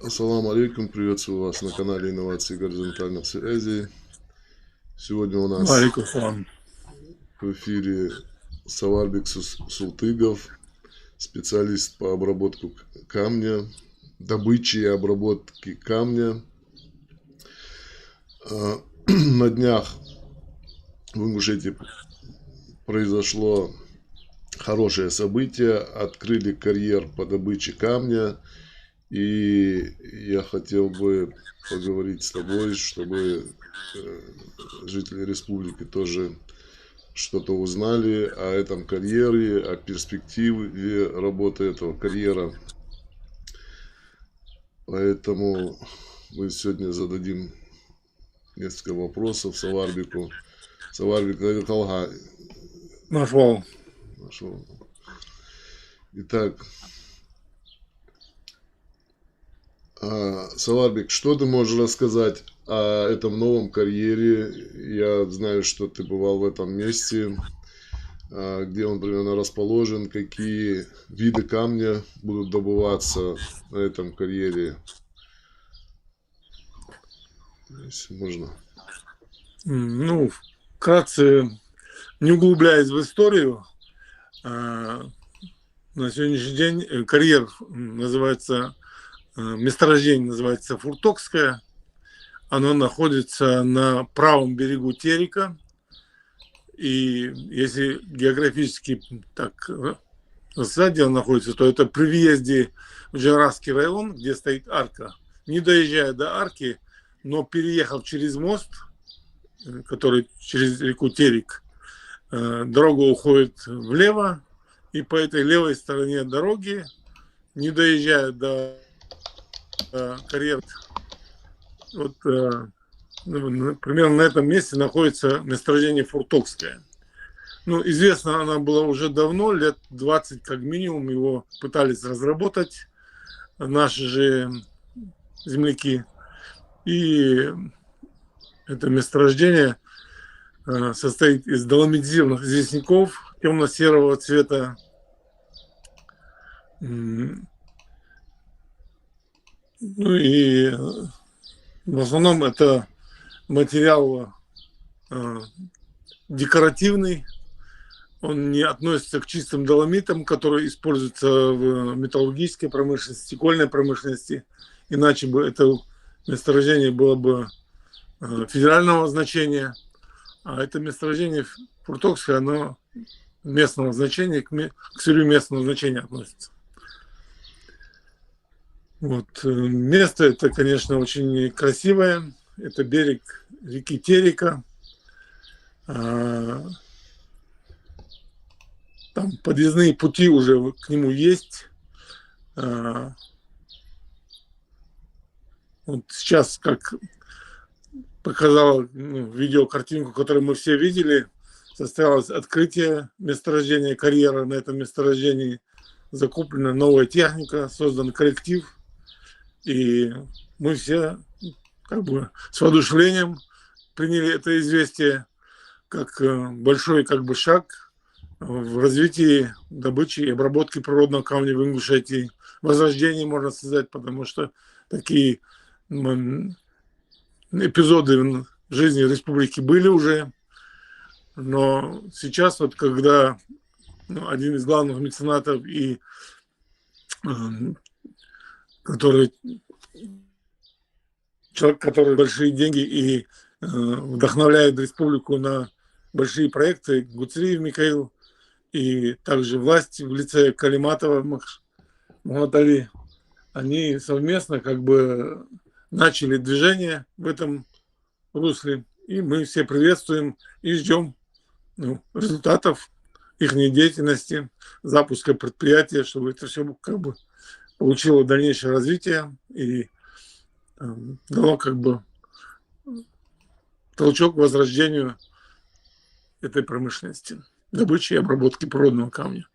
Ассаламу алейкум, приветствую вас на канале инноваций горизонтальных связей. Сегодня у нас Валикум салам. в эфире Саварбек Султыгов, специалист по обработке камня, добыче и обработке камня. На днях в Ингушетии произошло хорошее событие, открыли карьер по добыче камня. И я хотел бы поговорить с тобой, чтобы жители республики тоже что-то узнали о этом карьере, о перспективе работы этого карьера. Поэтому мы сегодня зададим несколько вопросов Саварбеку. Саварбек Калга. Нашел. Итак, Саварбек, что ты можешь рассказать о этом новом карьере? Я знаю, что ты бывал в этом месте, где он примерно расположен, какие виды камня будут добываться на этом карьере. Если можно. Ну, вкратце, не углубляясь в историю, на сегодняшний день карьер называется, месторождение называется Фуртокское. Оно находится на правом берегу Терека. И если географически так сзади он находится, то это при въезде в Джарасский район, где стоит арка. Не доезжая до арки, но переехав через мост, который через реку Терек, дорога уходит влево, и по этой левой стороне дороги, не доезжая до карьера, вот примерно на этом месте находится месторождение Фуртокское. Ну, известно, она была уже давно, лет 20 как минимум, его пытались разработать наши же земляки. И это месторождение состоит из доломитизированных известняков темно-серого цвета. Ну и в основном это материал декоративный. Он не относится к чистым доломитам, которые используются в металлургической промышленности, стекольной промышленности. Иначе бы это месторождение было бы федерального значения. А это месторождение Фуртокское, оно местного значения, к сырью местного значения относится. Вот. Место это, конечно, очень красивое. Это берег реки Терека. Там подъездные пути уже к нему есть. Вот сейчас, как показала видеокартинку, которую мы все видели, состоялось открытие месторождения карьера. На этом месторождении закуплена новая техника, создан коллектив. И мы все как бы с воодушевлением приняли это известие как большой как бы шаг в развитии добычи и обработки природного камня в Ингушетии. Возрождение, можно сказать, потому что такие эпизоды в жизни республики были уже. Но сейчас, вот когда один из главных меценатов и который человек, который большие деньги и вдохновляет республику на большие проекты, Гуцериев Михаил, и также власть в лице Калиматова Мухаммад, они совместно как бы начали движение в этом русле. И мы все приветствуем и ждем результатов их деятельности, запуска предприятия, чтобы это все как бы получило дальнейшее развитие и дало как бы толчок к возрождению этой промышленности, добычи и обработки природного камня.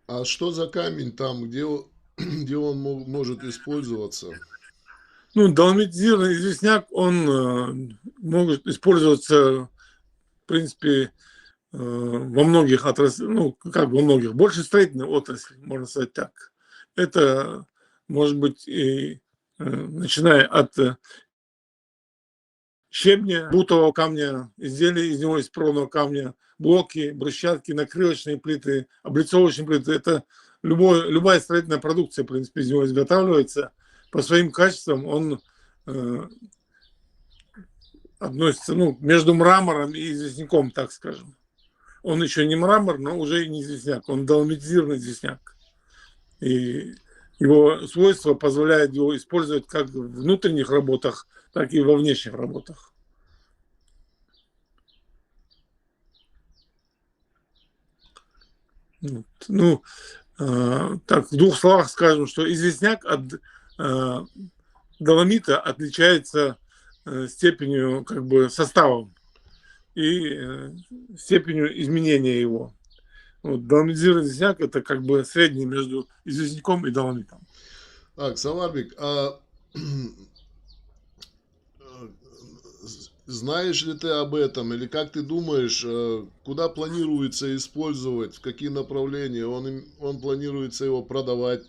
А что за камень там, где он может использоваться? Ну, доломитизированный известняк, он может использоваться, в принципе, во многих отраслях, ну, как во многих, больше строительной отрасли, можно сказать так. Это может быть и начиная от щебня, бутового камня, изделия из него из природного камня, блоки, брусчатки, накрылочные плиты, облицовочные плиты. Это любая строительная продукция, в принципе, из него изготавливается. По своим качествам он относится между мрамором и известняком, так скажем. Он еще не мрамор, но уже и не известняк. Он доломитизированный известняк. И его свойства позволяют его использовать как в внутренних работах, так и во внешних работах. Так, в двух словах скажем, что известняк от доломита отличается степенью, составом и степенью изменения его. Доломитизированный известняк — это средний между известняком и доломитом. Так, Самарбек, знаешь ли ты об этом, или как ты думаешь, куда планируется использовать, в какие направления? Он планируется его продавать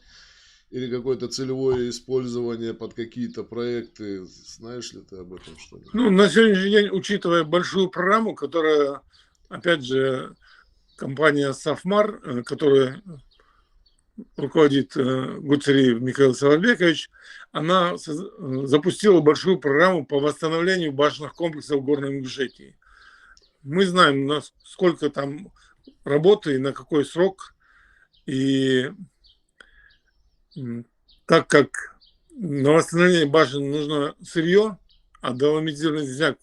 или какое-то целевое использование под какие-то проекты? Знаешь ли ты об этом что-нибудь? На сегодняшний день, учитывая большую программу, которая, опять же, компания «Сафмар», которая руководит Гуцериев Михаил Соловейкович, она запустила большую программу по восстановлению башенных комплексов в Горном Ингушетии. Мы знаем, сколько там работы и на какой срок. И так как на восстановление башен нужно сырье, а доломитизированный известняк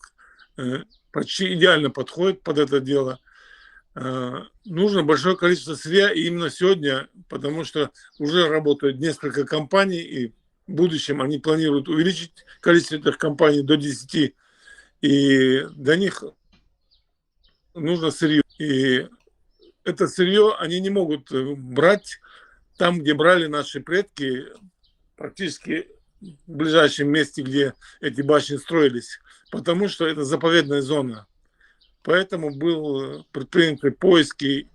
почти идеально подходит под это дело, нужно большое количество сырья, и именно сегодня, потому что уже работают несколько компаний, и в будущем они планируют увеличить количество этих компаний до 10, и для них нужно сырье. И это сырье они не могут брать там, где брали наши предки, практически в ближайшем месте, где эти башни строились, потому что это заповедная зона. Поэтому был предприняты поиски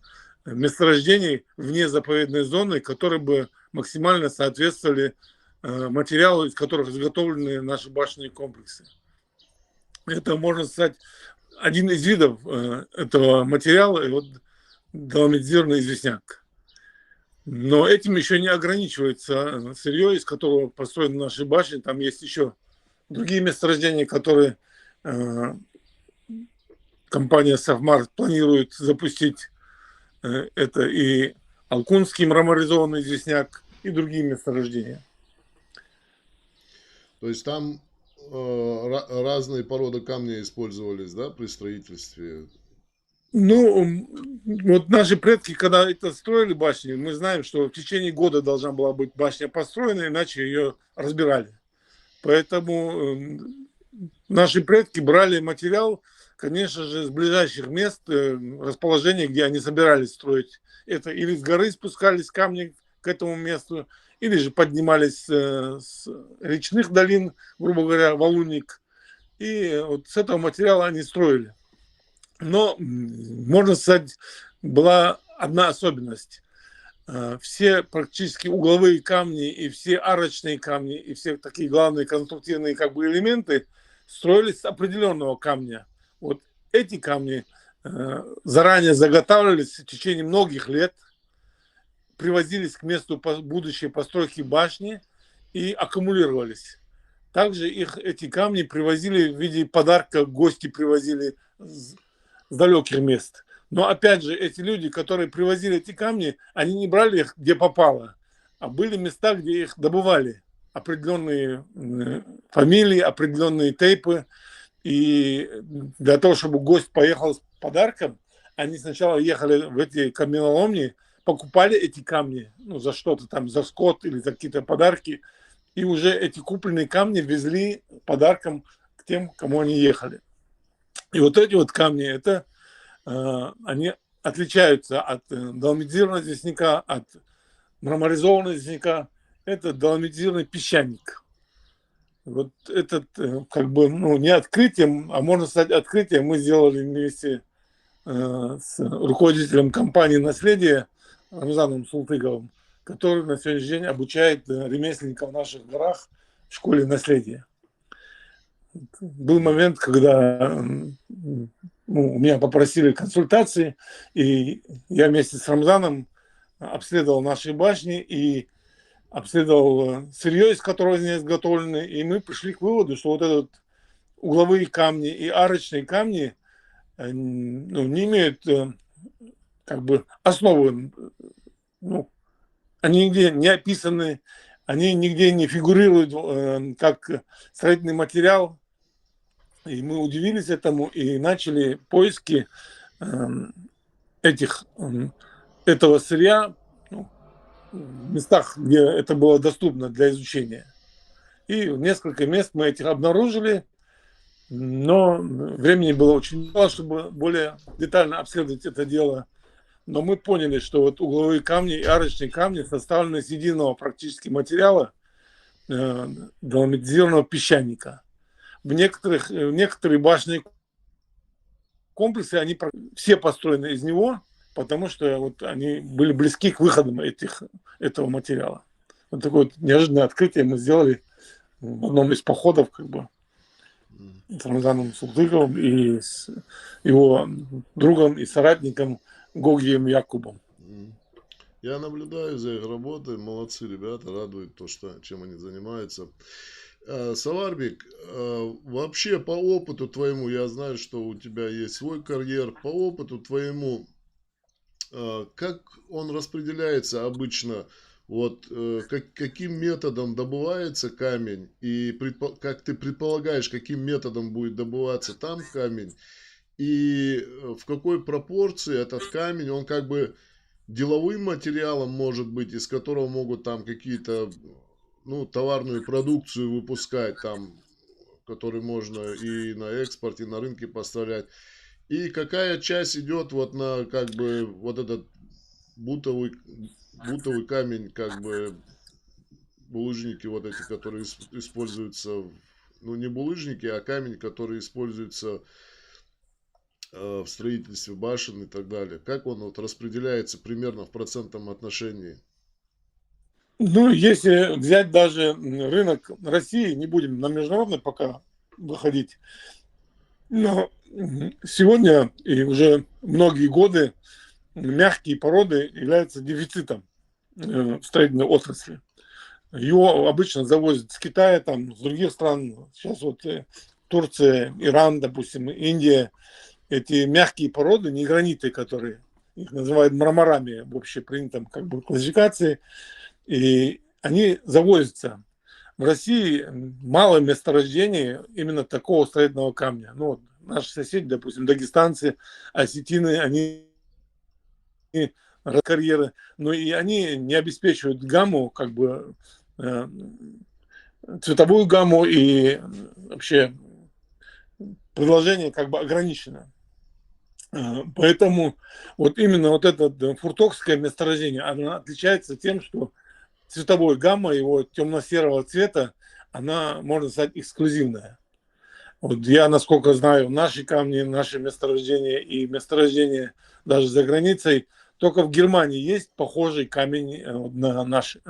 месторождений вне заповедной зоны, которые бы максимально соответствовали материалу, из которых изготовлены наши башенные комплексы. Это, можно сказать, один из видов этого материала, доломитизированный известняк. Но этим еще не ограничивается сырье, из которого построены наши башни. Там есть еще другие месторождения, которые компания «Сафмар» планирует запустить. Это и Алкунский мраморизованный известняк, и другие месторождения. То есть там разные породы камня использовались, да, при строительстве? Наши предки, когда это строили башни, мы знаем, что в течение года должна была быть башня построена, иначе ее разбирали. Поэтому наши предки брали материал, конечно же, с ближайших мест расположения, где они собирались строить. Это или с горы спускались камни к этому месту, или же поднимались с речных долин, грубо говоря, валунник. И с этого материала они строили. Но, можно сказать, была одна особенность. Все практически угловые камни и все арочные камни и все такие главные конструктивные элементы строились с определенного камня. Эти камни заранее заготавливались в течение многих лет, привозились к месту будущей постройки башни и аккумулировались. Также эти камни привозили в виде подарка, гости привозили с далеких мест. Но опять же, эти люди, которые привозили эти камни, они не брали их где попало, а были места, где их добывали. Определенные фамилии, определенные тейпы. И для того, чтобы гость поехал с подарком, они сначала ехали в эти каменоломни, покупали эти камни, за что-то там, за скот или за какие-то подарки, и уже эти купленные камни везли подарком к тем, кому они ехали. И эти камни, они отличаются от доломитизированного известняка, от мраморизованного известняка. Это доломитизированный песчаник. Этот, не открытием, а можно сказать открытием, мы сделали вместе с руководителем компании «Наследие» Рамзаном Султыговым, который на сегодняшний день обучает ремесленников в наших горах в школе наследия. Был момент, когда меня попросили консультации, и я вместе с Рамзаном обследовал наши башни и обследовал сырье, из которого они изготовлены, и мы пришли к выводу, что вот этот угловые камни и арочные камни не имеют как бы основы, они нигде не описаны, они нигде не фигурируют как строительный материал. И мы удивились этому и начали поиски этого сырья в местах, где это было доступно для изучения. И несколько мест мы этих обнаружили, но времени было очень мало, чтобы более детально обследовать это дело. Но мы поняли, что вот угловые камни и арочные камни составлены из единого практически материала, доломитизированного песчаника. Некоторые башенные комплексы, они все построены из него, потому что вот они были близки к выходам этого материала. Вот такое вот неожиданное открытие мы сделали в одном из походов, с Рамзаном Султыковым и с его другом и соратником Гогием Якубом. Я наблюдаю за их работой, молодцы ребята, радует то, чем они занимаются. Саварбик, вообще по опыту твоему, я знаю, что у тебя есть свой карьер, по опыту твоему, как он распределяется обычно, вот каким методом добывается камень и как ты предполагаешь, каким методом будет добываться там камень и в какой пропорции этот камень, он как бы деловым материалом может быть, из которого могут там какие-то товарную продукцию выпускать, там, которую можно и на экспорт, и на рынке поставлять. И какая часть идет вот на, как бы, вот этот бутовый камень, как бы, булыжники вот эти, которые используются, не булыжники, а камень, который используется в строительстве башен и так далее. Как он вот распределяется примерно в процентном отношении? Если взять даже рынок России, не будем на международный пока выходить, но сегодня и уже многие годы мягкие породы являются дефицитом в строительной отрасли. Его обычно завозят с Китая, там, с других стран, сейчас вот Турция, Иран, допустим, Индия. Эти мягкие породы, не граниты, которые их называют мраморами в общепринятом как бы классификации, и они завозятся. В России мало месторождений именно такого строительного камня. Наши соседи, допустим, дагестанцы, осетины, они карьеры, но и они не обеспечивают гамму, как бы цветовую гамму, и вообще предложение как бы ограничено. Поэтому вот именно вот это фуртокское месторождение, оно отличается тем, что цветовой гамма его темно-серого цвета, она, можно сказать, эксклюзивная. Вот я, насколько знаю, наши камни, наши месторождения и месторождения даже за границей, только в Германии есть похожий камень на наше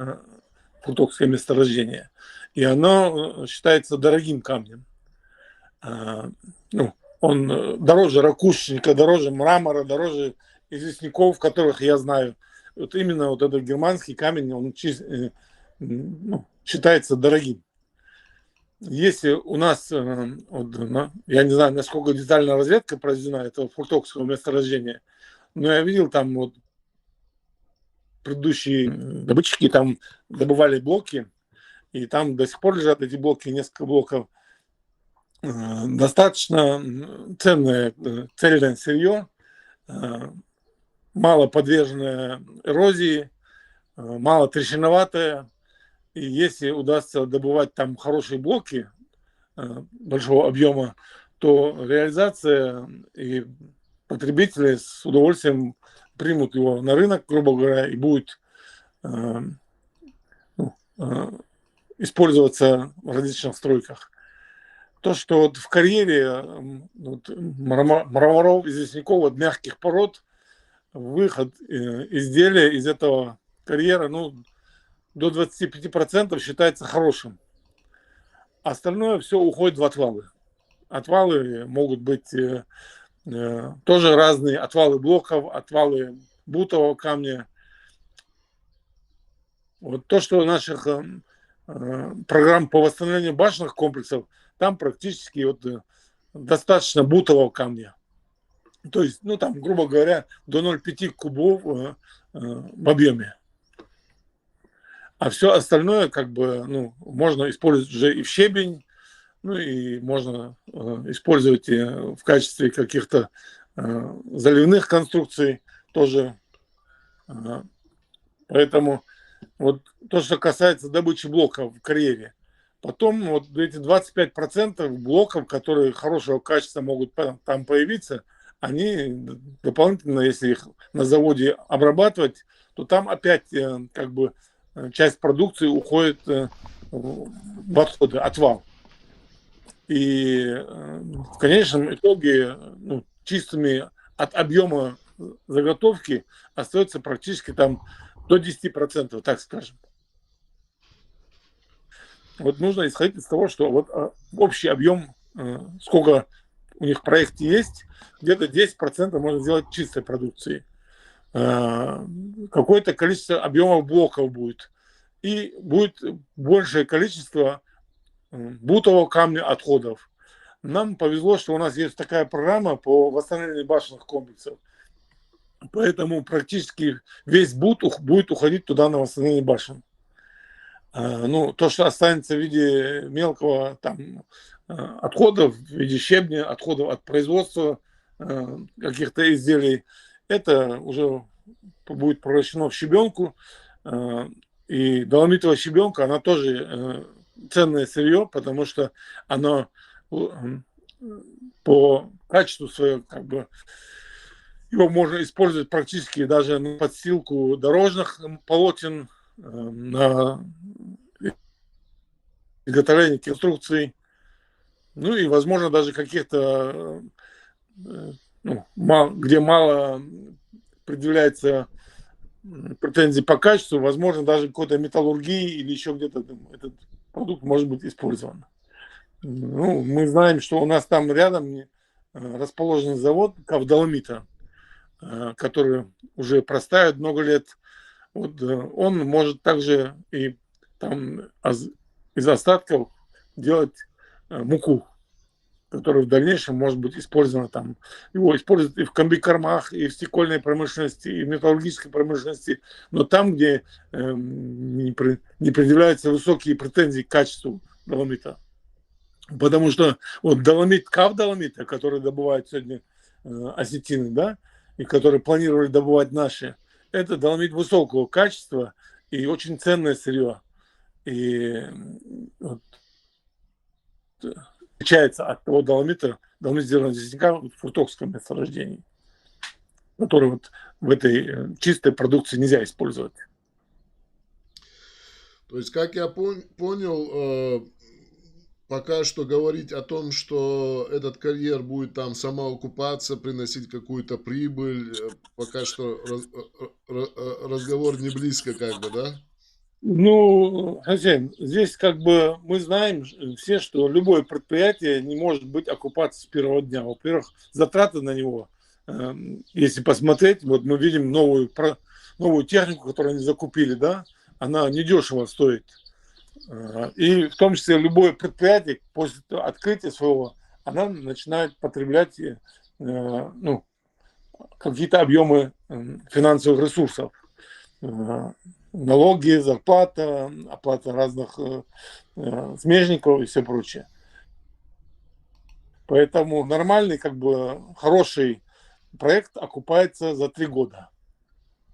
фуртокское месторождение. И оно считается дорогим камнем. Он дороже ракушечника, дороже мрамора, дороже известняков, которых я знаю. Вот именно вот этот германский камень, он считается дорогим. Если у нас, я не знаю, насколько детальная разведка произведена этого фуртокского месторождения, но я видел там вот предыдущие добытчики там добывали блоки, и там до сих пор лежат эти блоки, несколько блоков. Достаточно ценное цельное сырье, мало подверженное эрозии, мало трещиноватое. И если удастся добывать там хорошие блоки большого объема, то реализация и потребители с удовольствием примут его на рынок, грубо говоря, и будет использоваться в различных стройках. То, что вот в карьере мраморов, известняков, вот мягких пород, выход изделия из этого карьера, до 25% считается хорошим. Остальное все уходит в отвалы. Отвалы могут быть тоже разные. Отвалы блоков, отвалы бутового камня. Вот то, что наших программ по восстановлению башенных комплексов, там практически вот, достаточно бутового камня. То есть, ну там, грубо говоря, до 0,5 кубов в объеме. А все остальное, как бы, ну, можно использовать уже и в щебень, ну и можно использовать в качестве каких-то заливных конструкций тоже. Поэтому вот то, что касается добычи блоков в карьере. Потом вот эти 25% блоков, которые хорошего качества могут там появиться, они дополнительно, если их на заводе обрабатывать, то там опять как бы часть продукции уходит в отходы, отвал. И в конечном итоге ну, чистыми от объема заготовки остается практически там до 10%, так скажем. Вот нужно исходить из того, что вот общий объем, сколько у них в проекте есть, где-то 10% можно сделать чистой продукции. Какое-то количество объемов блоков будет. И будет большее количество бутового камня отходов. Нам повезло, что у нас есть такая программа по восстановлению башенных комплексов. Поэтому практически весь бут будет уходить туда на восстановление башен. Ну, то, что останется в виде мелкого там отходов, в виде щебня, отходов от производства каких-то изделий, это уже будет превращено в щебенку. И доломитовая щебенка, она тоже ценное сырье, потому что оно по качеству своего, как бы, его можно использовать практически даже на подстилку дорожных полотен, на изготовление конструкций, ну и, возможно, даже каких-то, ну, где мало предъявляется претензий по качеству, возможно, даже какой-то металлургии или еще где-то этот продукт может быть использован. Ну, мы знаем, что у нас там рядом расположен завод Кавдоломита, который уже простаивает много лет. Вот он может также и там из остатков делать муку, которая в дальнейшем может быть использована там. Его используют и в комбикормах, и в стекольной промышленности, и в металлургической промышленности, но там, где не предъявляются высокие претензии к качеству доломита. Потому что вот доломит, кавдоломита, который добывают сегодня осетины, да, и которые планировали добывать наши, это доломит высокого качества и очень ценное сырье. И вот, отличается от того доломита, доломит сделан известняка в фуртокском месторождении, который вот в этой чистой продукции нельзя использовать. То есть, как я понял, пока что говорить о том, что этот карьер будет там самоокупаться, приносить какую-то прибыль, пока что разговор не близко, как бы, да? Ну, хозяин, здесь как бы мы знаем все, что любое предприятие не может быть оккупацией с первого дня. Во-первых, затраты на него, если посмотреть, вот мы видим новую технику, которую они закупили, да, она недешево стоит. И в том числе любое предприятие после открытия своего, она начинает потреблять ну, какие-то объемы финансовых ресурсов. Налоги, зарплата, оплата разных смежников и все прочее. Поэтому нормальный, как бы хороший проект окупается за 3 года.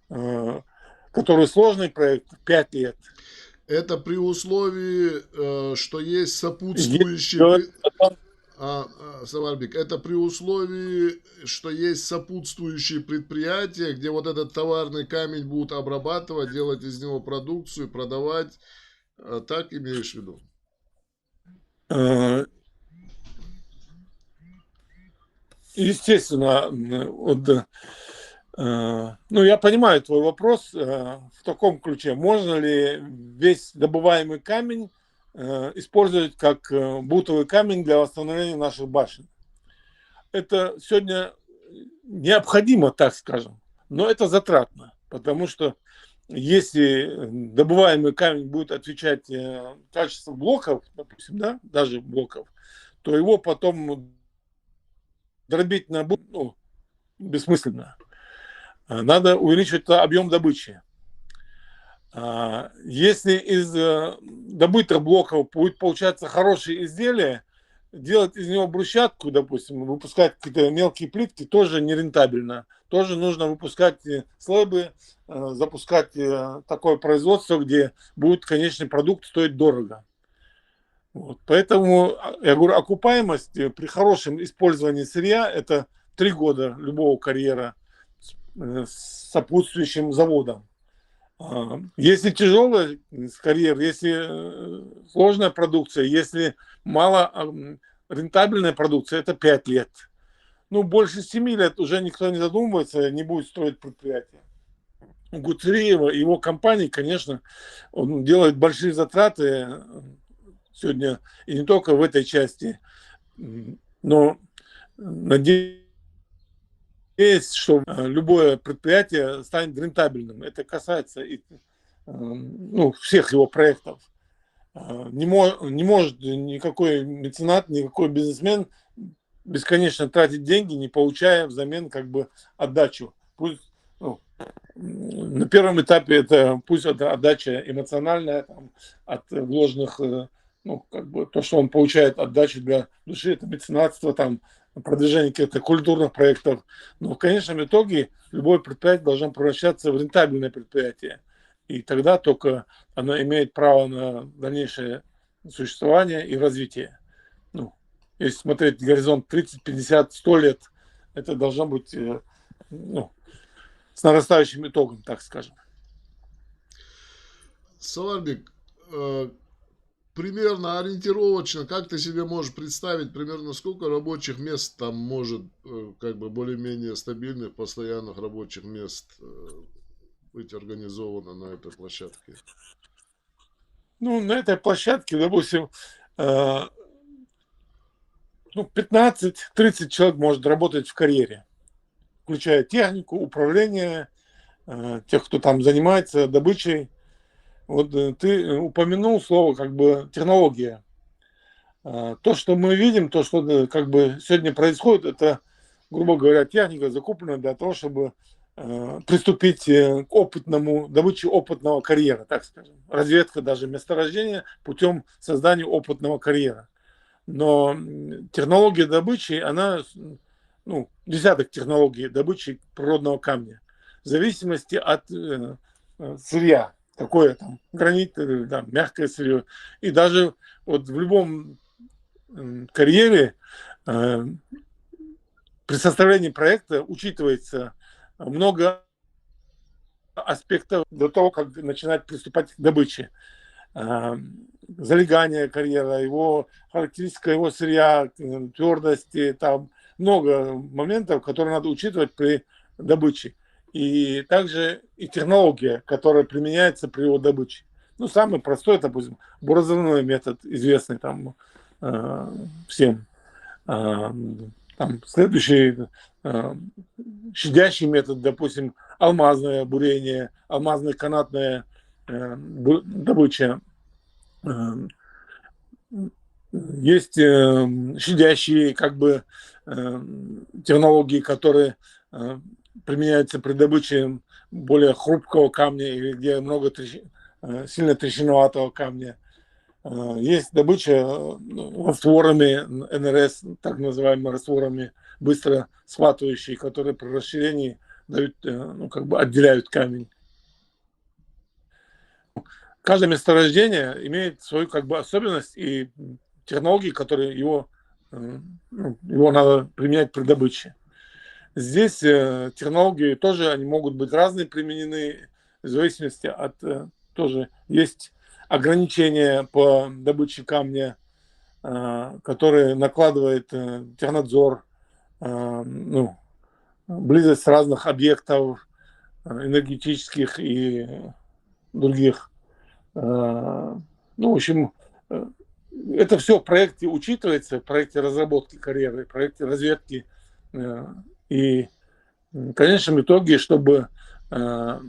Который сложный проект 5 лет. Это при условии, что есть сопутствующие... Самарбик, это при условии, что есть сопутствующие предприятия, где вот этот товарный камень будут обрабатывать, делать из него продукцию, продавать. Так имеешь в виду? Естественно, вот, ну, я понимаю твой вопрос в таком ключе. Можно ли весь добываемый камень использовать как бутовый камень для восстановления наших башен. Это сегодня необходимо, так скажем, но это затратно, потому что если добываемый камень будет отвечать качеству блоков, допустим, да, даже блоков, то его потом дробить на бессмысленно. Надо увеличивать объем добычи. Если из добытых блоков будет получаться хорошее изделие, делать из него брусчатку, допустим, выпускать какие-то мелкие плитки тоже нерентабельно. Тоже нужно выпускать слэбы, запускать такое производство, где будет конечный продукт стоить дорого. Вот. Поэтому, я говорю, окупаемость при хорошем использовании сырья – это 3 года любого карьера с сопутствующим заводом. Если тяжелый карьер, если сложная продукция, если мало рентабельная продукция, это 5 лет. Ну, больше 7 лет уже никто не задумывается, не будет строить предприятие. Гуцериева и его компании, конечно, он делает большие затраты сегодня, и не только в этой части, но надеюсь, что любое предприятие станет рентабельным. Это касается и, всех его проектов. Не может никакой меценат, никакой бизнесмен бесконечно тратить деньги, не получая взамен как бы отдачу. Пусть, на первом этапе пусть это отдача эмоциональная там, от вложенных, как бы то, что он получает отдачу для души, это меценатство, там, продвижение каких-то культурных проектов. Но в конечном итоге любое предприятие должно превращаться в рентабельное предприятие. И тогда только оно имеет право на дальнейшее существование и развитие. Если смотреть горизонт 30, 50, 100 лет, это должно быть с нарастающим итогом, так скажем. Саларбек, примерно ориентировочно, как ты себе можешь представить, примерно сколько рабочих мест там может, как бы более-менее стабильных, постоянных рабочих мест быть организовано на этой площадке? На этой площадке, допустим, 15-30 человек может работать в карьере, включая технику, управление, тех, кто там занимается добычей. Вот ты упомянул слово как бы технология. То, что мы видим, то, что как бы сегодня происходит, это, грубо говоря, техника закуплена для того, чтобы приступить к добыче опытного карьера, так скажем. Разведка даже месторождения путем создания опытного карьера. Но технология добычи, она, десяток технологий добычи природного камня. В зависимости от сырья. Какое там, гранит, там, мягкое сырье. И даже вот в любом карьере при составлении проекта учитывается много аспектов до того, как начинать приступать к добыче. Залегание карьера, его характеристика его сырья, твердости, там много моментов, которые надо учитывать при добыче. И также и технология, которая применяется при его добыче. Самый простой, допустим, буразрывной метод, известный там всем. Следующий щадящий метод, допустим, алмазное бурение, алмазно-канатная добыча. Есть щадящие как бы технологии, которые применяются при добыче более хрупкого камня или где много сильно трещиноватого камня. Есть добыча растворами НРС, так называемыми растворами, быстро схватывающие, которые при расширении дают, отделяют камень. Каждое месторождение имеет свою особенность и технологии, которые его надо применять при добыче. Здесь технологии тоже они могут быть разные применены в зависимости от тоже есть ограничения по добыче камня, которые накладывает технадзор, близость разных объектов энергетических и других. В общем, это все в проекте учитывается, в проекте разработки карьеры, в проекте разведки. И в конечном итоге, чтобы это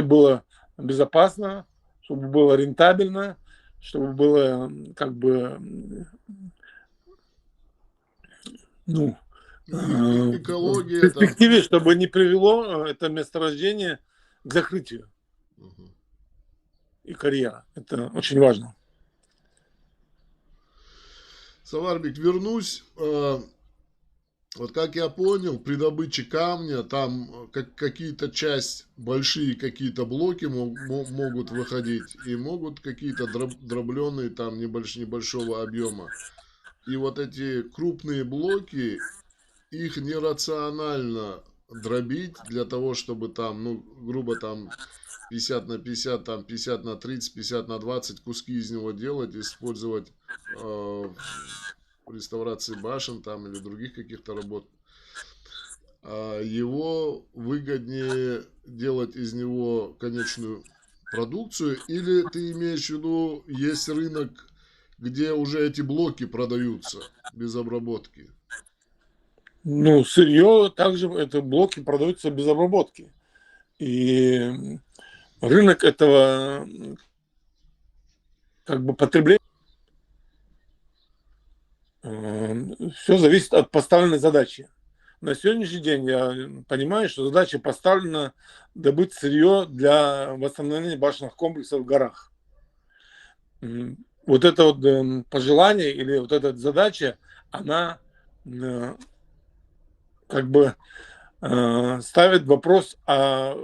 было безопасно, чтобы было рентабельно, чтобы было как бы, ну, в Экология там. перспективе, чтобы не привело это месторождение к закрытию Мгм. и карьера. Это очень важно. Саварбик, вернусь. Вот как я понял, при добыче камня там какие-то часть, большие какие-то блоки могут выходить и могут какие-то дробленые там небольшого объема. И вот эти крупные блоки, их нерационально дробить для того, чтобы там, ну, грубо там 50 на 50, там 50 на 30, 50 на 20 куски из него делать, использовать в реставрации башен там или других каких-то работ. Его выгоднее делать из него конечную продукцию, или ты имеешь в виду, есть рынок, где уже эти блоки продаются без обработки? Ну, сырье также, это блоки продаются без обработки. И рынок этого как бы потребления, все зависит от поставленной задачи. На сегодняшний день я понимаю, что задача поставлена добыть сырье для восстановления башенных комплексов в горах. Вот это вот пожелание или вот эта задача, она как бы ставит вопрос о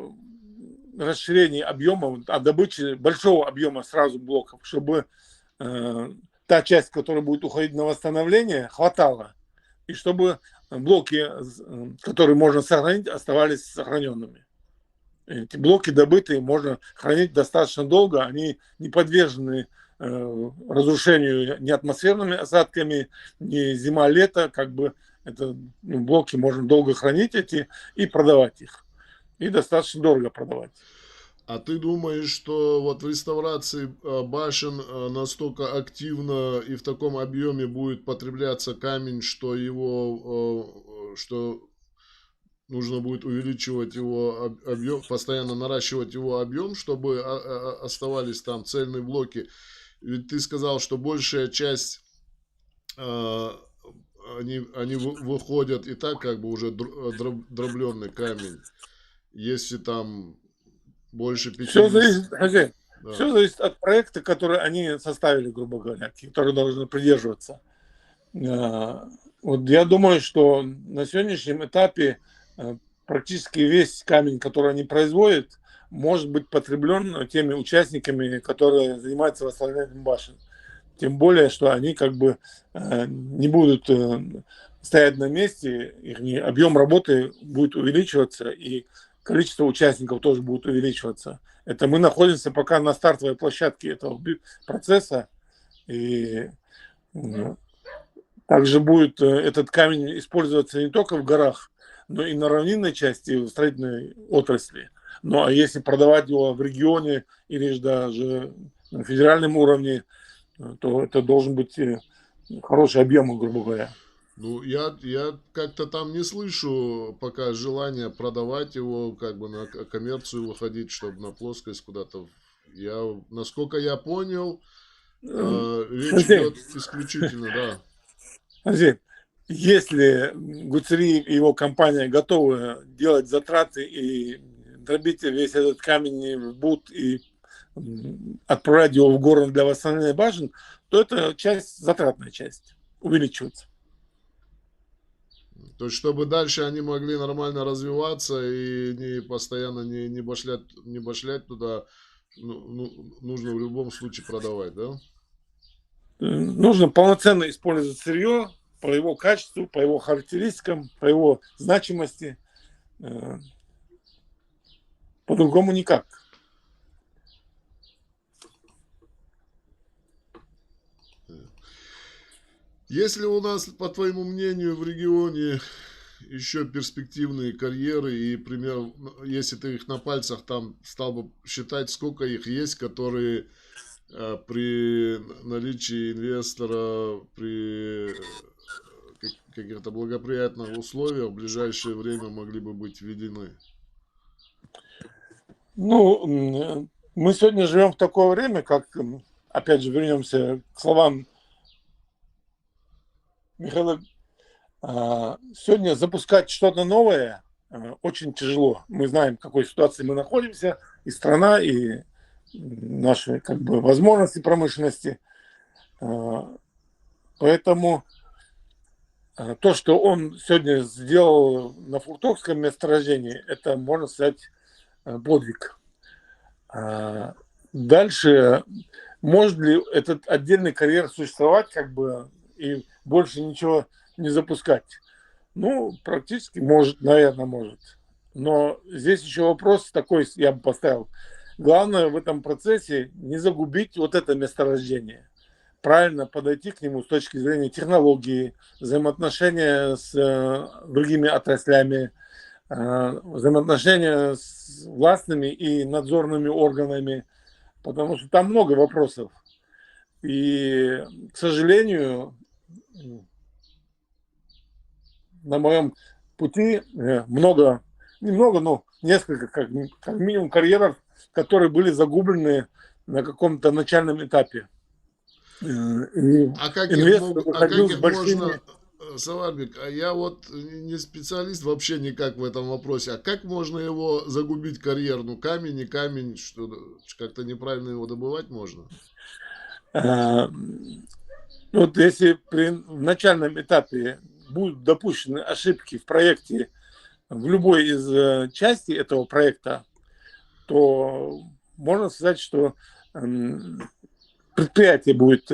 расширении объема, о добыче большого объема сразу блоков, чтобы та часть, которая будет уходить на восстановление, хватало. И чтобы блоки, которые можно сохранить, оставались сохраненными. Эти блоки добытые можно хранить достаточно долго, они не подвержены разрушению ни атмосферными осадками, ни зима-лето, как бы это блоки можно долго хранить эти и продавать их. И достаточно дорого продавать. А ты думаешь, что вот в реставрации башен настолько активно и в таком объеме будет потребляться камень, что что нужно будет увеличивать его объем, постоянно наращивать его объем, чтобы оставались там цельные блоки? Ведь ты сказал, что большая часть э, они выходят и так как бы уже дробленный камень. Если там больше Все 50, зависит, хозяин, да. все зависит от проекта, который они составили, грубо говоря, который должны придерживаться. Вот я думаю, что на сегодняшнем этапе практически весь камень, который они производят, может быть потреблен теми участниками, которые занимаются восстановлением башен. Тем более, что они как бы не будут стоять на месте, их объем работы будет увеличиваться, и количество участников тоже будет увеличиваться. Это мы находимся пока на стартовой площадке этого процесса, и также будет этот камень использоваться не только в горах, но и на равнинной части в строительной отрасли. Ну а если продавать его в регионе или даже на федеральном уровне, то это должен быть хороший объем, грубо говоря. Ну, я как-то там не слышу пока желания продавать его, как бы на коммерцию выходить, чтобы на плоскость куда-то. Насколько я понял, речь Хозяин, идет исключительно, да. хозяин, если Гуцериев и его компания готовы делать затраты и дробить весь этот камень в бут и отправлять его в город для восстановления башен, то это часть, затратная часть, увеличивается. То есть, чтобы дальше они могли нормально развиваться и не постоянно не башлять туда, нужно в любом случае продавать, да? Нужно полноценно использовать сырье по его качеству, по его характеристикам, по его значимости. По-другому никак. Если у нас, по твоему мнению, в регионе еще перспективные карьеры и, пример, если ты их на пальцах там стал бы считать, сколько их есть, которые при наличии инвестора, при каких-то благоприятных условиях в ближайшее время могли бы быть введены? Ну, мы сегодня живем в такое время, как, опять же, вернемся к словам Михаила. Сегодня запускать что-то новое очень тяжело. Мы знаем, в какой ситуации мы находимся, и страна, и наши как бы возможности промышленности. Поэтому то, что он сегодня сделал на Фуртокском месторождении, это, можно сказать, подвиг. Дальше, может ли этот отдельный карьер существовать, как бы, и больше ничего не запускать? Ну, практически может, наверное, может. Но здесь еще вопрос такой, я бы поставил. Главное в этом процессе не загубить вот это месторождение. Правильно подойти к нему с точки зрения технологии, взаимоотношения с другими отраслями, взаимоотношения с властными и надзорными органами, потому что там много вопросов. И, к сожалению, на моем пути немного, но несколько, как минимум, карьеров, которые были загублены на каком-то начальном этапе. А как их можно, Саварбик, а я вот не специалист вообще никак в этом вопросе, а как можно его загубить карьер? Ну, камень, не камень, что как-то неправильно его добывать можно? Вот если в начальном этапе будут допущены ошибки в проекте, в любой из частей этого проекта, то можно сказать, что предприятие будет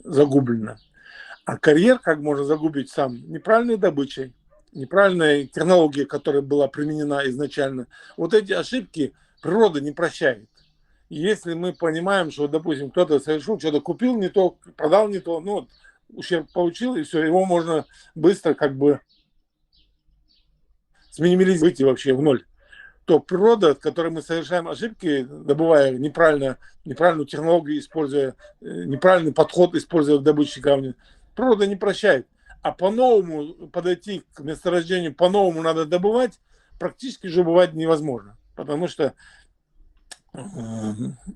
загублено. А карьер как можно загубить сам? Неправильной добычей, неправильной технологией, которая была применена изначально. Вот эти ошибки природа не прощает. И если мы понимаем, что, допустим, кто-то совершил, что-то купил не то, продал не то, ну, ущерб получил, и все, его можно быстро как бы сминимализировать, выйти вообще в ноль. То природа, от которой мы совершаем ошибки, добывая неправильную технологию, используя неправильный подход, используя в добыче камня, природа не прощает. А по-новому подойти к месторождению, по-новому надо добывать, практически уже бывает невозможно. Потому что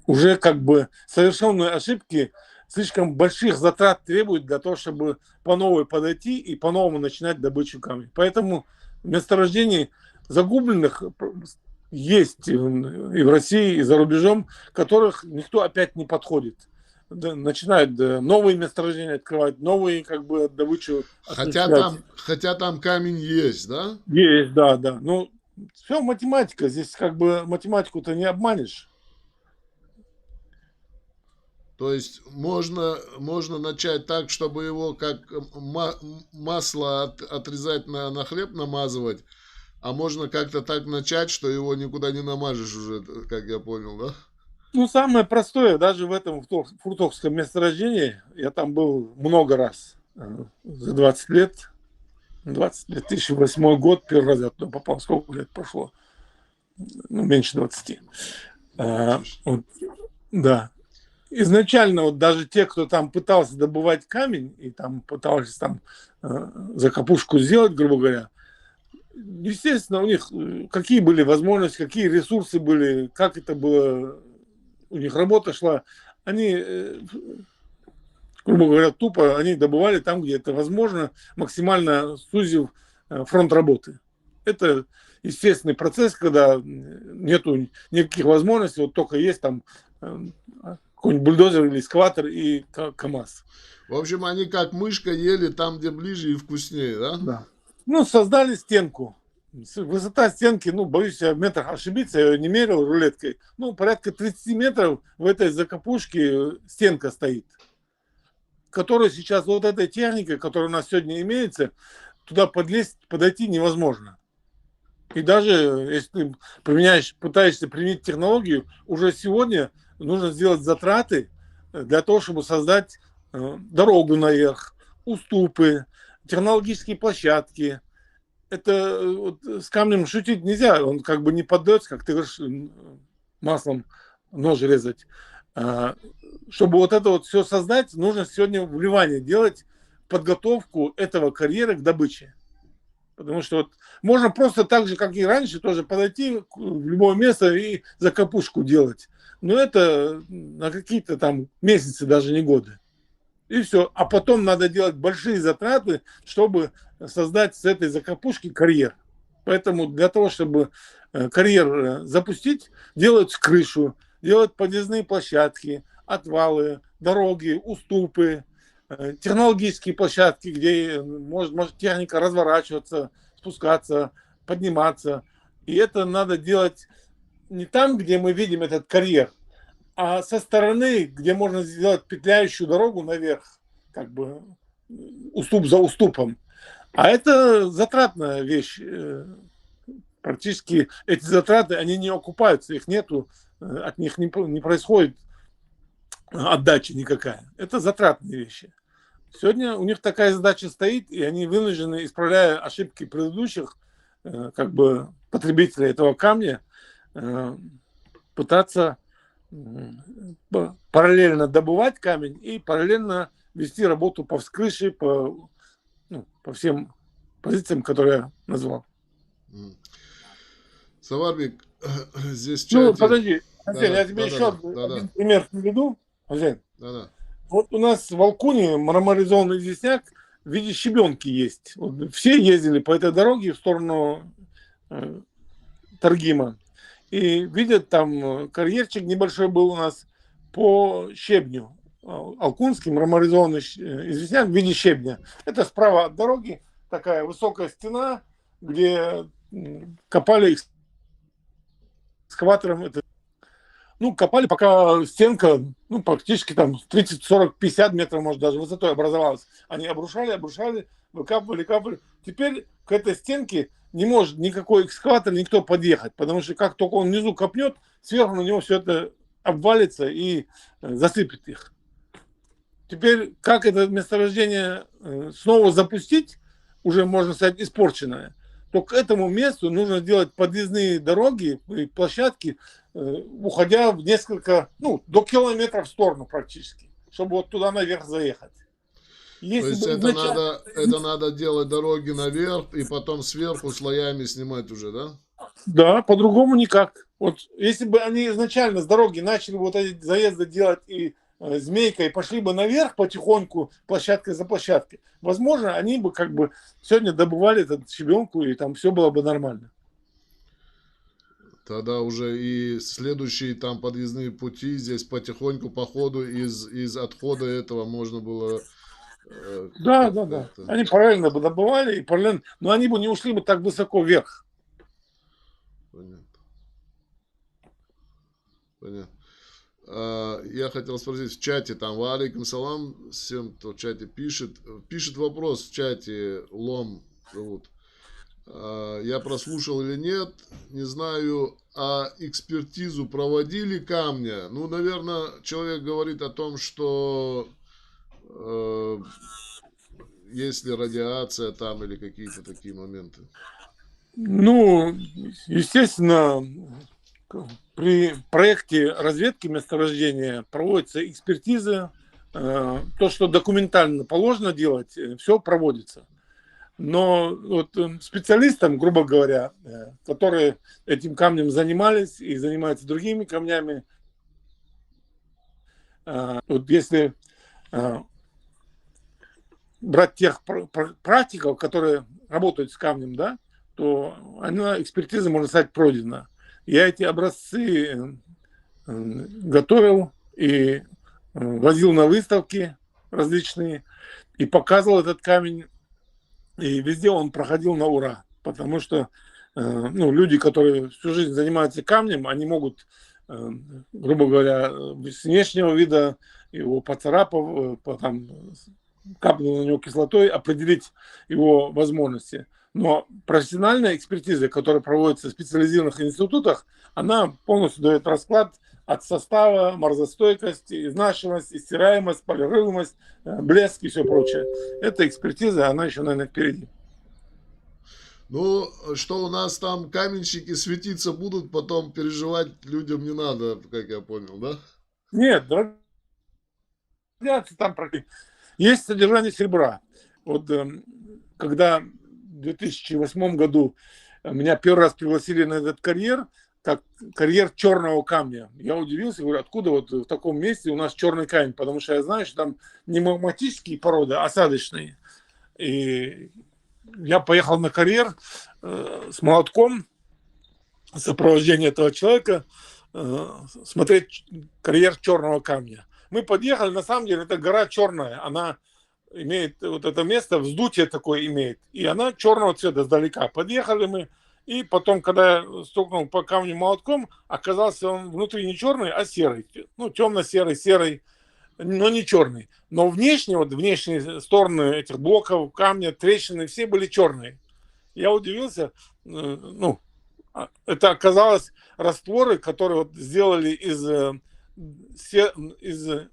уже как бы совершенные ошибки слишком больших затрат требуют для того, чтобы по новой подойти и по-новому начинать добычу камня. Поэтому месторождений загубленных есть и в России, и за рубежом, которых никто опять не подходит. Начинают новые месторождения открывать, новые как бы добычу. Хотя там камень есть, да? Есть, да. Ну, все математика. Здесь как бы математику-то не обманешь. То есть можно начать так, чтобы его как масло отрезать на хлеб намазывать, а можно как-то так начать, что его никуда не намажешь уже, как я понял, да? Ну, самое простое, даже в этом фуртокском месторождении, я там был много раз за 20 лет, 2008 год, первый раз я туда попал, сколько лет прошло? Ну, меньше 20. Да. Изначально вот даже те, кто там пытался добывать камень и там пытался там закопушку сделать, грубо говоря, естественно, у них какие были возможности, какие ресурсы были, как это было, у них работа шла, они, грубо говоря, тупо они добывали там, где это возможно, максимально сузив фронт работы. Это естественный процесс, когда нету никаких возможностей, вот только есть там какой-нибудь бульдозер или эскаватор и КАМАЗ. В общем, они как мышка ели там, где ближе и вкуснее, да? Да. Ну, создали стенку. Высота стенки, ну, боюсь я в метрах ошибиться, я ее не мерил рулеткой. Ну, порядка 30 метров в этой закопушке стенка стоит. Которая сейчас вот этой техникой, которая у нас сегодня имеется, туда подойти невозможно. И даже если ты пытаешься применить технологию, уже сегодня нужно сделать затраты для того, чтобы создать дорогу наверх, уступы, технологические площадки. Это вот, с камнем шутить нельзя, он как бы не поддается, как ты говоришь, маслом нож резать. чтобы вот это вот все создать, нужно сегодня вливание делать в подготовку этого карьера к добыче. Потому что вот можно просто так же, как и раньше, тоже подойти в любое место и закопушку делать. Но это на какие-то там месяцы, даже не годы. И все. А потом надо делать большие затраты, чтобы создать с этой закопушки карьер. Поэтому для того, чтобы карьер запустить, делают крышу, делают подъездные площадки, отвалы, дороги, уступы, технологические площадки, где может техника разворачиваться, спускаться, подниматься. И это надо делать не там, где мы видим этот карьер, а со стороны, где можно сделать петляющую дорогу наверх, как бы уступ за уступом. А это затратная вещь. Практически эти затраты, они не окупаются, их нету, от них не происходит отдача никакая. Это затратные вещи. Сегодня у них такая задача стоит, и они вынуждены, исправляя ошибки предыдущих как бы потребителей этого камня, пытаться параллельно добывать камень и параллельно вести работу по вскрыше, по всем позициям, которые я назвал. Саварбик, здесь в чате... Ну, подожди, Хозяин, я тебе еще один пример приведу. Хозяин. Вот у нас в Алкуне мраморизованный известняк в виде щебенки есть. Вот все ездили по этой дороге в сторону Таргима. И видят, там карьерчик небольшой был у нас по щебню. Алкунский мраморизованный известняк в виде щебня. Это справа от дороги такая высокая стена, где копали экскаватором. Копали, пока стенка, практически там 30, 40, 50 метров, может, даже высотой образовалась. Они обрушали, выкапывали. Теперь к этой стенке не может никакой экскаватор, никто подъехать, потому что как только он внизу копнет, сверху на него все это обвалится и засыпет их. Теперь, как это месторождение снова запустить, уже, можно сказать, испорченное, то к этому месту нужно делать подъездные дороги и площадки, уходя в несколько, до километров в сторону практически, чтобы вот туда наверх заехать. Если то есть это надо делать дороги наверх и потом сверху слоями снимать уже, да? Да, по-другому никак. Вот если бы они изначально с дороги начали вот эти заезды делать и змейкой пошли бы наверх потихоньку, площадкой за площадкой, возможно, они бы как бы сегодня добывали эту щебенку, и там все было бы нормально. Тогда уже и следующие там подъездные пути здесь потихоньку по ходу из отхода этого можно было... Да. Они параллельно бы добывали, и параллельно, но они бы не ушли бы так высоко вверх. Понятно. Я хотел спросить в чате, там, ва алейкум салам, всем, кто в чате пишет вопрос в чате, Лом зовут. Я прослушал или нет, не знаю, а экспертизу проводили камня? Наверное, человек говорит о том, что есть ли радиация там или какие-то такие моменты. Естественно, при проекте разведки месторождения проводятся экспертизы. То, что документально положено делать, все проводится. Но вот специалистам, грубо говоря, которые этим камнем занимались и занимаются другими камнями, вот если брать тех практиков, которые работают с камнем, да, то экспертиза, можно сказать, пройдена. Я эти образцы готовил и возил на выставки различные и показывал этот камень. И везде он проходил на ура. Потому что люди, которые всю жизнь занимаются камнем, они могут, грубо говоря, с внешнего вида его поцарапав, капнув на него кислотой, определить его возможности. Но профессиональная экспертиза, которая проводится в специализированных институтах, она полностью дает расклад от состава, морозостойкость, изнашиваемость, стираемость, полируемость, блеск и все прочее. Эта экспертиза, она еще, наверное, впереди. Что у нас там каменщики светиться будут, потом переживать людям не надо, как я понял, да? Нет, дорогой там есть содержание серебра. Вот когда в 2008 году меня первый раз пригласили на этот карьер, как карьер черного камня. Я удивился, говорю, откуда вот в таком месте у нас черный камень, потому что я знаю, что там не магматические породы, а осадочные. И я поехал на карьер с молотком, в сопровождении этого человека, смотреть карьер черного камня. Мы подъехали, на самом деле, это гора черная, она имеет вот это место, вздутие такое имеет, и она черного цвета сдалека. Подъехали мы, и потом, когда я стукнул по камню молотком, оказался он внутри не черный, а серый. Ну, темно-серый, серый, но не черный. Но внешне, вот внешние стороны этих блоков, камня, трещины, все были черные. Я удивился, ну, это оказалось растворы, которые вот сделали из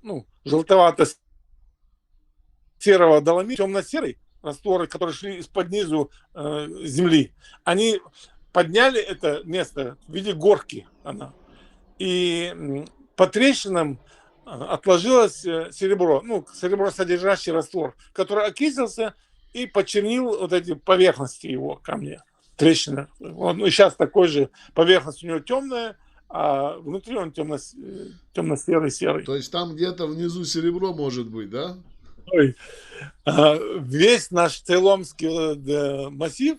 ну, желтовато-серого доломита, темно-серый, растворы, которые шли из-под низу земли, они подняли это место в виде горки. И по трещинам отложилось серебро, ну, серебросодержащий раствор, который окислился и почернил вот эти поверхности его камня, трещины. Он сейчас такой же, поверхность у него темная, а внутри он темно-серый, серый. То есть там где-то внизу серебро может быть, да? Ой. Весь наш Цейломский массив,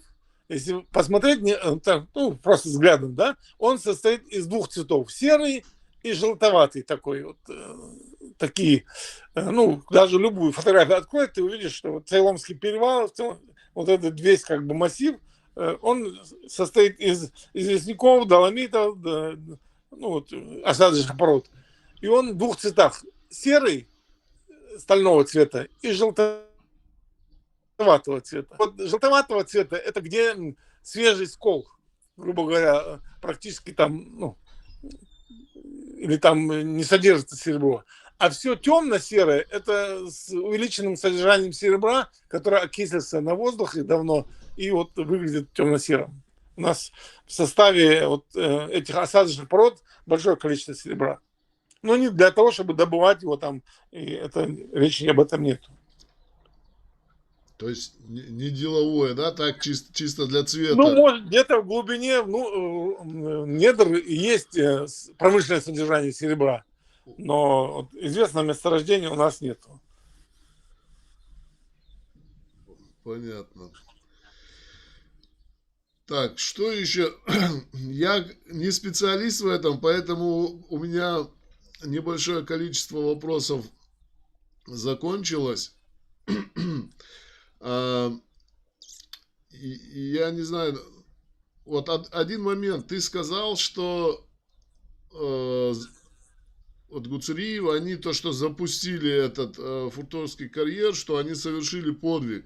если посмотреть, ну, просто взглядом, да, он состоит из двух цветов: серый и желтоватый такой вот. Такие, ну, даже любую фотографию откроет, ты увидишь, что вот Цейломский перевал, вот этот весь как бы массив, он состоит из известняков, доломитов, ну, вот, осадочных пород. И он в двух цветах: серый, стального цвета, и желтоватого цвета. Вот желтоватого цвета — это где свежий скол, грубо говоря, практически там, ну, или там не содержится серебро. А все темно-серое — это с увеличенным содержанием серебра, которое окислится на воздухе давно и вот выглядит темно-серым. У нас в составе вот этих осадочных пород большое количество серебра. Но не для того, чтобы добывать его там, и это, речи об этом нет. То есть не деловое, да, так чисто для Ну, цвета. может, где-то в глубине, ну, недр есть промышленное содержание серебра, но вот известного месторождения у нас нет. Понятно. Так, что еще? Я не специалист в этом, поэтому у меня небольшое количество вопросов закончилось. Я не знаю, вот один момент. Ты сказал, что вот Гуцериев, они то, что запустили этот фурторский карьер, что они совершили подвиг.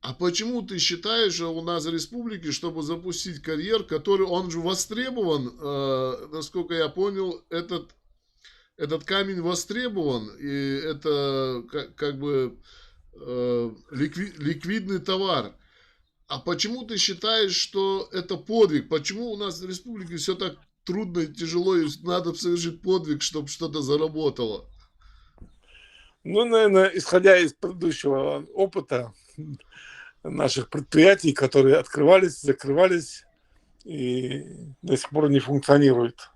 А почему ты считаешь, что у нас в республике, чтобы запустить карьер, который, он же востребован, насколько я понял, этот камень востребован, и это как бы ликвидный товар. А почему ты считаешь, что это подвиг? Почему у нас в республике все так трудно и тяжело, и надо совершить подвиг, чтобы что-то заработало? Ну, наверное, исходя из предыдущего опыта наших предприятий, которые открывались, закрывались и до сих пор не функционируют.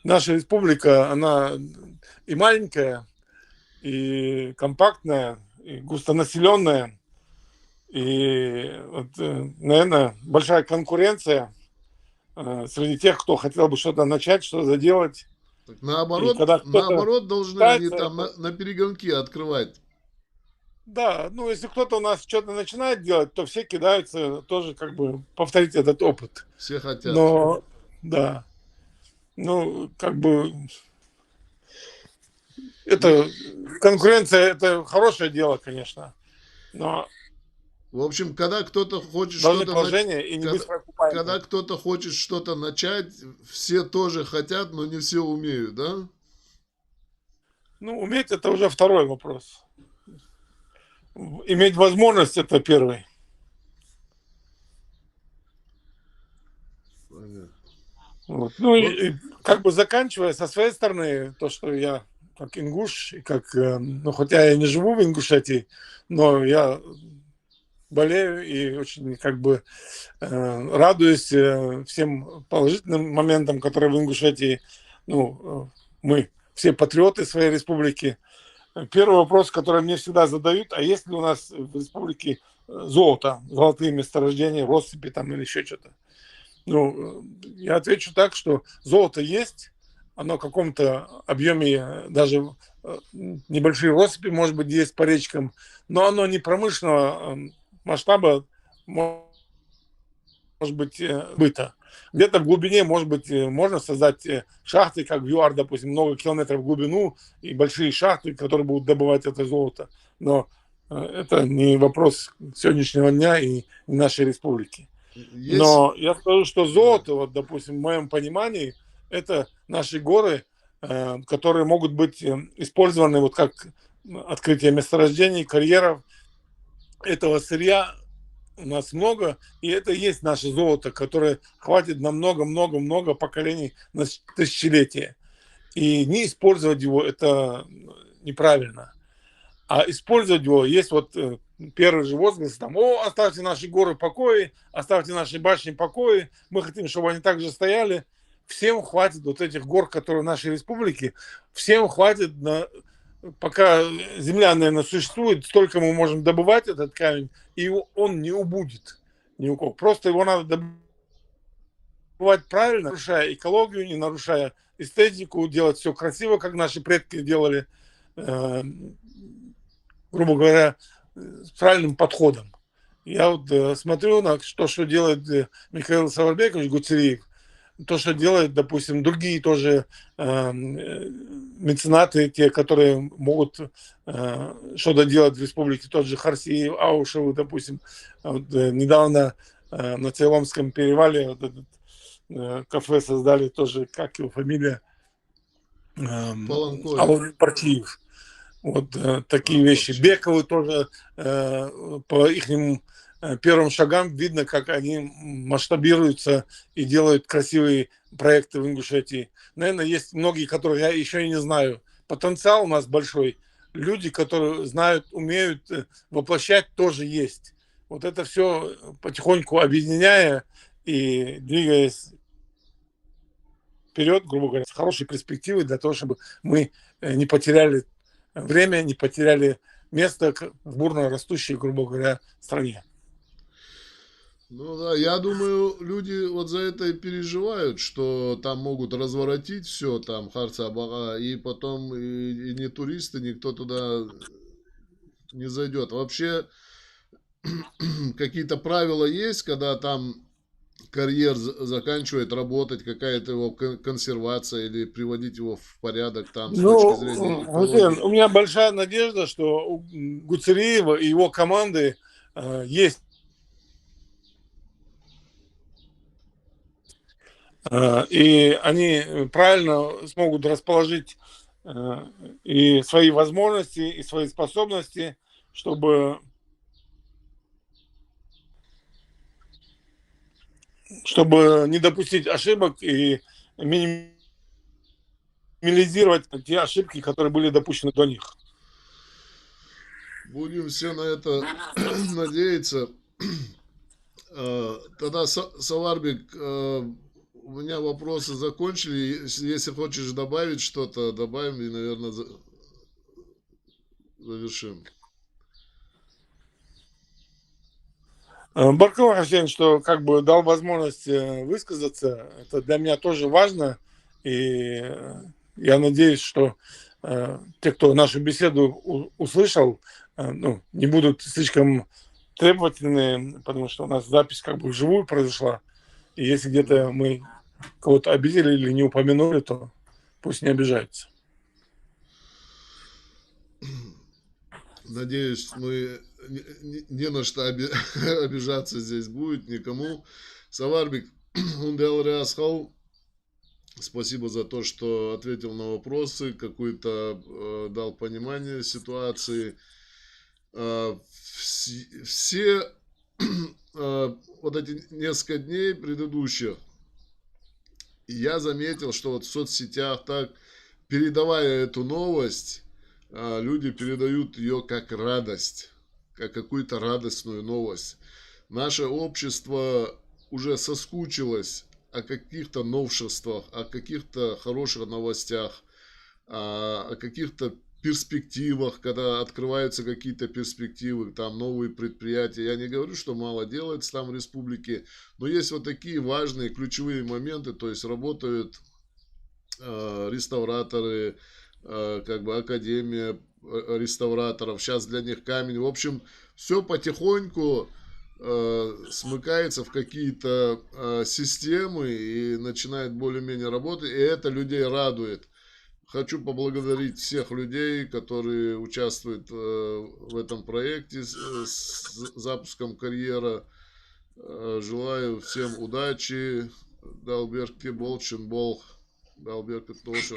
Наша республика, она и маленькая, и компактная, и густонаселенная, и, вот, наверное, большая конкуренция среди тех, кто хотел бы что-то начать, что-то заделать. Так И когда кто-то наоборот должны они пытается, там на перегонки открывать. да, ну если кто-то у нас что-то начинает делать, то все кидаются тоже как бы повторить этот опыт. Все хотят. Но, да, ну как бы Ну, это конкуренция, это хорошее дело, конечно, но в общем, когда кто-то хочет должны что-то положение и не быстро окупаемые. когда кто-то хочет что-то начать, все тоже хотят, но не все умеют, да? Ну, уметь — это уже второй вопрос. Иметь возможность — это первый. Понятно. Вот. Ну Вот, и как бы заканчивая, со своей стороны, то, что я как ингуш, и как, ну, хотя я не живу в Ингушетии, но я болею и очень как бы радуюсь всем положительным моментам, которые в Ингушетии, ну, мы все патриоты своей республики. Первый вопрос, который мне всегда задают: а есть ли у нас в республике золото, золотые месторождения, россыпи там или еще что-то? Ну, я отвечу так, что золото есть, оно в каком-то объеме, даже небольшие россыпи, может быть, есть по речкам, но оно не промышленного масштаба, может быть, быта. Где-то в глубине, может быть, можно создать шахты, как в ЮАР, допустим, много километров в глубину, и большие шахты, которые будут добывать это золото. Но это не вопрос сегодняшнего дня и нашей республики. есть, Но я скажу, что да. золото, вот, допустим, в моем понимании, это наши горы, которые могут быть использованы вот как открытие месторождений, карьеров. Этого сырья у нас много, и это и есть наше золото, которое хватит на много-много-много поколений, на тысячелетия. И не использовать его это неправильно. А использовать его, есть вот первый же возглас, там: о, оставьте наши горы в покое, оставьте наши башни в покое, мы хотим, чтобы они также стояли. Всем хватит вот этих гор, которые в нашей республике, всем хватит, пока земля, наверное, существует, столько мы можем добывать этот камень, и он не убудет ни у кого. Просто его надо добывать правильно, нарушая экологию, не нарушая эстетику, делать все красиво, как наши предки делали, э, грубо говоря, с правильным подходом. Я вот смотрю на то, что делает Михаил Саварбекович Гуцериев, то, что делают, допустим, другие тоже меценаты, те, которые могут что-то делать в республике, тот же Харсиев, Аушев, допустим. Вот, недавно на Цейлонском перевале вот этот, кафе создали тоже, как его фамилия, Паланкоев. Аурин Партиев. Вот такие вещи. Парчиев. Бековы тоже по их первым шагам видно, как они масштабируются и делают красивые проекты в Ингушетии. Наверное, есть многие, которые я еще и не знаю. Потенциал у нас большой. Люди, которые знают, умеют воплощать, тоже есть. Вот это все потихоньку объединяя и двигаясь вперед, грубо говоря, с хорошей перспективой для того, чтобы мы не потеряли время, не потеряли место в бурно растущей, грубо говоря, стране. Ну да, я думаю, люди вот за это и переживают, что там могут разворотить все, там Харцабага, и потом и ни туристы, никто туда не зайдет. Вообще какие-то правила есть, когда там карьер заканчивает работать, какая-то его консервация или приводить его в порядок там с точки зрения Ну, Хусейн, экологии. у меня большая надежда, что у Гуцериева и его команды есть и они правильно смогут расположить э, и свои возможности, и свои способности, чтобы, чтобы не допустить ошибок и минимизировать те ошибки, которые были допущены до них. Будем все на это надеяться. Тогда, Саварбик, у меня вопросы закончили. Если хочешь добавить что-то, добавим и, наверное, завершим. Барков Хасен, что как бы дал возможность высказаться, это для меня тоже важно. И я надеюсь, что те, кто нашу беседу услышал, ну, не будут слишком требовательны, потому что у нас запись как бы вживую произошла. И если Да. где-то мы кого-то обидели или не упомянули, то пусть не обижаются. Надеюсь, мы не на что обижаться здесь будет никому. Саварбик, Ундел Реасхал, спасибо за то, что ответил на вопросы, какое-то дал понимание ситуации. Все вот эти несколько дней предыдущих И я заметил, что вот в соцсетях так, передавая эту новость, люди передают ее как радость, как какую-то радостную новость. Наше общество уже соскучилось о каких-то новшествах, о каких-то хороших новостях, о каких-то перспективах, когда открываются какие-то перспективы, там новые предприятия. Я не говорю, что мало делается там в республике, но есть вот такие важные ключевые моменты, то есть работают реставраторы, как бы академия реставраторов, сейчас для них камень. В общем, все потихоньку смыкается в какие-то системы и начинает более-менее работать, и это людей радует. Хочу поблагодарить всех людей, которые участвуют в этом проекте с запуском карьера. Желаю всем удачи. Далберки Болчин Бол. Далберки Тошин.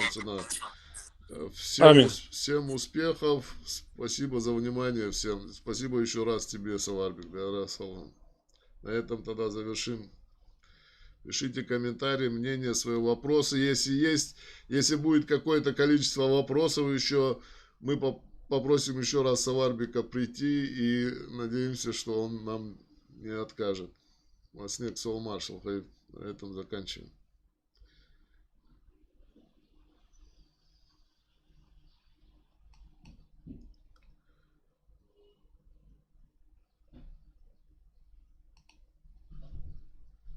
Всем, Аминь. всем успехов. Спасибо за внимание всем. Спасибо еще раз тебе, Саварбик. На этом тогда завершим. Пишите комментарии, мнения, свои вопросы. Если есть, если будет какое-то количество вопросов еще, мы попросим еще раз Саварбика прийти и надеемся, что он нам не откажет. Маснек Сол Маршал. На этом заканчиваем.